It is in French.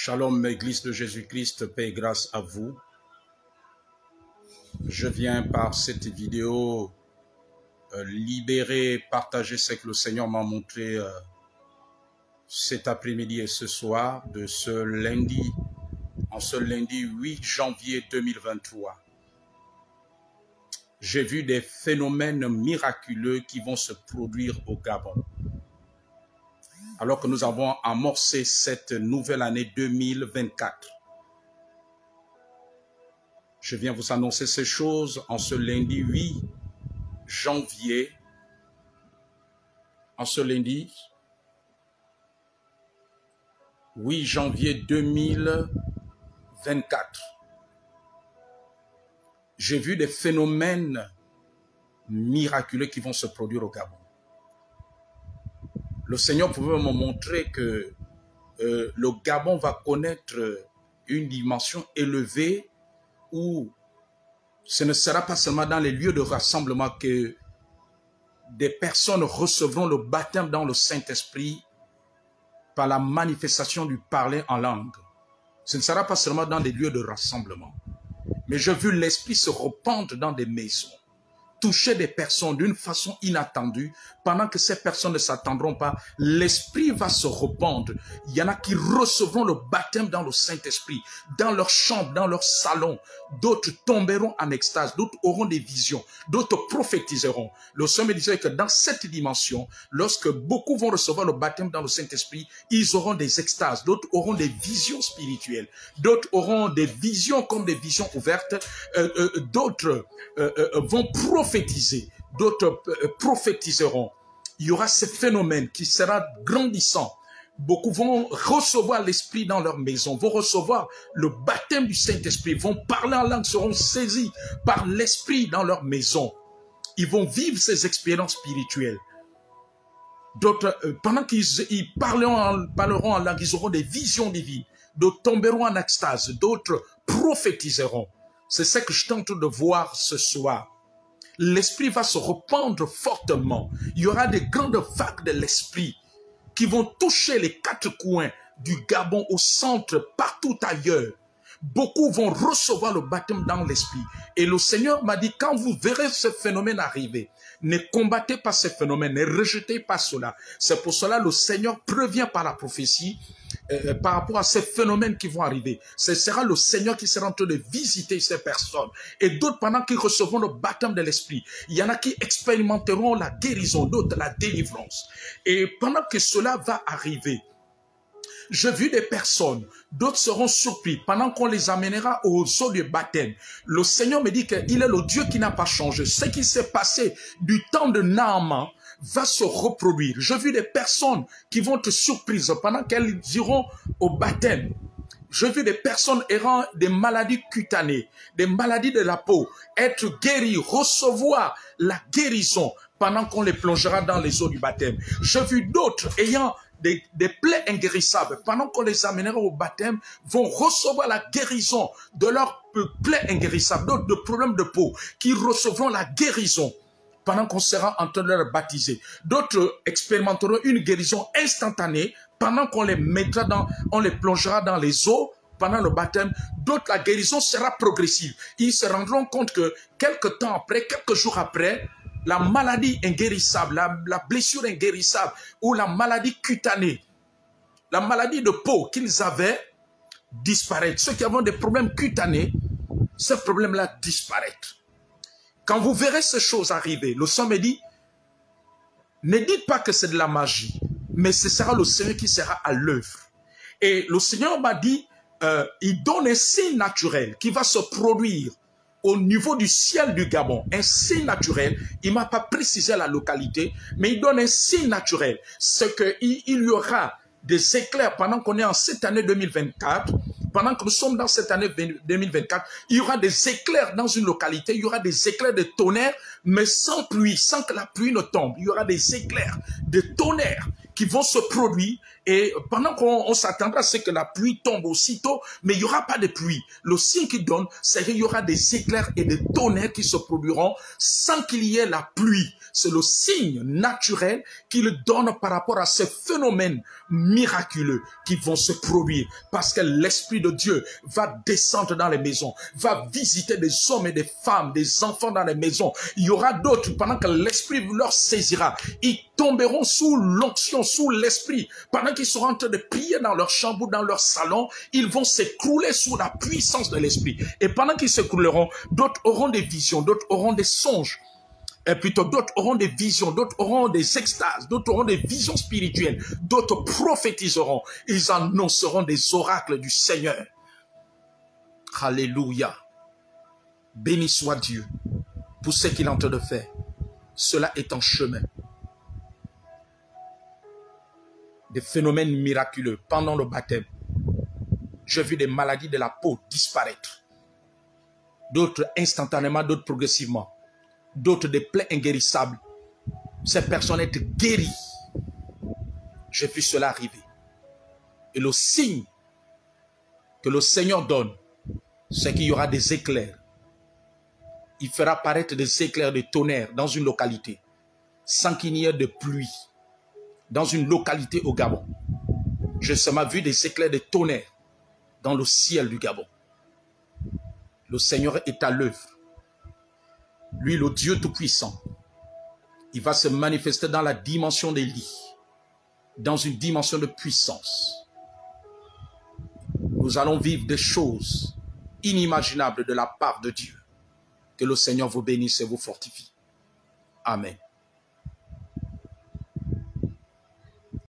Shalom, Église de Jésus-Christ, paix et grâce à vous. Je viens par cette vidéo libérer, partager ce que le Seigneur m'a montré cet après-midi et ce soir de ce lundi, en ce lundi 8 janvier 2023. J'ai vu des phénomènes miraculeux qui vont se produire au Gabon. Alors que nous avons amorcé cette nouvelle année 2024. Je viens vous annoncer ces choses en ce lundi 8 janvier. En ce lundi 8 janvier 2024. J'ai vu des phénomènes miraculeux qui vont se produire au Gabon. Le Seigneur pouvait me montrer que le Gabon va connaître une dimension élevée où ce ne sera pas seulement dans les lieux de rassemblement que des personnes recevront le baptême dans le Saint-Esprit par la manifestation du parler en langue. Ce ne sera pas seulement dans des lieux de rassemblement. Mais j'ai vu l'Esprit se répandre dans des maisons, toucher des personnes d'une façon inattendue, pendant que ces personnes ne s'attendront pas, l'Esprit va se répandre. Il y en a qui recevront le baptême dans le Saint-Esprit, dans leur chambre, dans leur salon. D'autres tomberont en extase, d'autres auront des visions, d'autres prophétiseront. Le Seigneur me disait que dans cette dimension, lorsque beaucoup vont recevoir le baptême dans le Saint-Esprit, ils auront des extases, d'autres auront des visions spirituelles, d'autres auront des visions comme des visions ouvertes, d'autres vont prophétiser, d'autres prophétiseront. Il y aura ce phénomène qui sera grandissant. Beaucoup vont recevoir l'Esprit dans leur maison, vont recevoir le baptême du Saint-Esprit, vont parler en langue, seront saisis par l'Esprit dans leur maison. Ils vont vivre ces expériences spirituelles. D'autres, pendant qu'ils parleront en langue, ils auront des visions divines. D'autres tomberont en extase, d'autres prophétiseront. C'est ce que je tente de voir ce soir. L'Esprit va se répandre fortement. Il y aura des grandes vagues de l'Esprit qui vont toucher les quatre coins du Gabon, au centre, partout ailleurs. Beaucoup vont recevoir le baptême dans l'Esprit. Et le Seigneur m'a dit, quand vous verrez ce phénomène arriver, ne combattez pas ce phénomène, ne rejetez pas cela. C'est pour cela que le Seigneur prévient par la prophétie par rapport à ces phénomènes qui vont arriver. Ce sera le Seigneur qui sera en train de visiter ces personnes. Et d'autres, pendant qu'ils recevront le baptême de l'Esprit, il y en a qui expérimenteront la guérison, d'autres la délivrance. Et pendant que cela va arriver, j'ai vu des personnes, d'autres seront surpris pendant qu'on les amènera aux eaux du baptême. Le Seigneur me dit qu'il est le Dieu qui n'a pas changé. Ce qui s'est passé du temps de Naaman va se reproduire. J'ai vu des personnes qui vont être surprises pendant qu'elles iront au baptême. J'ai vu des personnes ayant des maladies cutanées, des maladies de la peau, être guéries, recevoir la guérison pendant qu'on les plongera dans les eaux du baptême. J'ai vu d'autres ayant des plaies inguérissables, pendant qu'on les amènera au baptême, vont recevoir la guérison de leurs plaies inguérissables, d'autres de problèmes de peau, qui recevront la guérison pendant qu'on sera en train de les baptiser. D'autres expérimenteront une guérison instantanée pendant qu'on les mettra on les plongera dans les eaux pendant le baptême. D'autres, la guérison sera progressive. Ils se rendront compte que quelques temps après, quelques jours après, la maladie inguérissable, la blessure inguérissable ou la maladie cutanée, la maladie de peau qu'ils avaient, disparaît. Ceux qui avaient des problèmes cutanés, ces problèmes-là disparaissent. Quand vous verrez ces choses arriver, le Seigneur me dit, ne dites pas que c'est de la magie, mais ce sera le Seigneur qui sera à l'œuvre. Et le Seigneur m'a dit, il donne un signe naturel qui va se produire au niveau du ciel du Gabon, un signe naturel. Il ne m'a pas précisé la localité, mais il donne un signe naturel. C'est qu'il y aura des éclairs pendant qu'on est en cette année 2024, pendant que nous sommes dans cette année 2024, il y aura des éclairs dans une localité, il y aura des éclairs de tonnerre, mais sans pluie, sans que la pluie ne tombe. Il y aura des éclairs de tonnerre qui vont se produire Et pendant qu'on s'attendra à ce que la pluie tombe aussitôt, mais il n'y aura pas de pluie. Le signe qu'il donne, c'est qu'il y aura des éclairs et des tonnerres qui se produiront sans qu'il y ait la pluie. C'est le signe naturel qu'il donne par rapport à ces phénomènes miraculeux qui vont se produire. Parce que l'Esprit de Dieu va descendre dans les maisons, va visiter des hommes et des femmes, des enfants dans les maisons. Il y aura d'autres, pendant que l'Esprit leur saisira, ils tomberont sous l'onction, sous l'Esprit. Pendant qu'ils seront en train de prier dans leur chambre ou dans leur salon, ils vont s'écrouler sous la puissance de l'Esprit. Et pendant qu'ils s'écrouleront, d'autres auront des visions, d'autres auront des songes. Et plutôt, d'autres auront des visions, d'autres auront des extases, d'autres auront des visions spirituelles, d'autres prophétiseront. Ils annonceront des oracles du Seigneur. Alléluia. Béni soit Dieu pour ce qu'il est en train de faire. Cela est en chemin. Des phénomènes miraculeux pendant le baptême. J'ai vu des maladies de la peau disparaître. D'autres instantanément, d'autres progressivement. D'autres des plaies inguérissables. Ces personnes étaient guéries. J'ai vu cela arriver. Et le signe que le Seigneur donne, c'est qu'il y aura des éclairs. Il fera apparaître des éclairs de tonnerre dans une localité, sans qu'il n'y ait de pluie. Dans une localité au Gabon. J'ai seulement vu des éclairs de tonnerre dans le ciel du Gabon. Le Seigneur est à l'œuvre. Lui, le Dieu Tout-Puissant, il va se manifester dans la dimension d'Élie, dans une dimension de puissance. Nous allons vivre des choses inimaginables de la part de Dieu. Que le Seigneur vous bénisse et vous fortifie. Amen.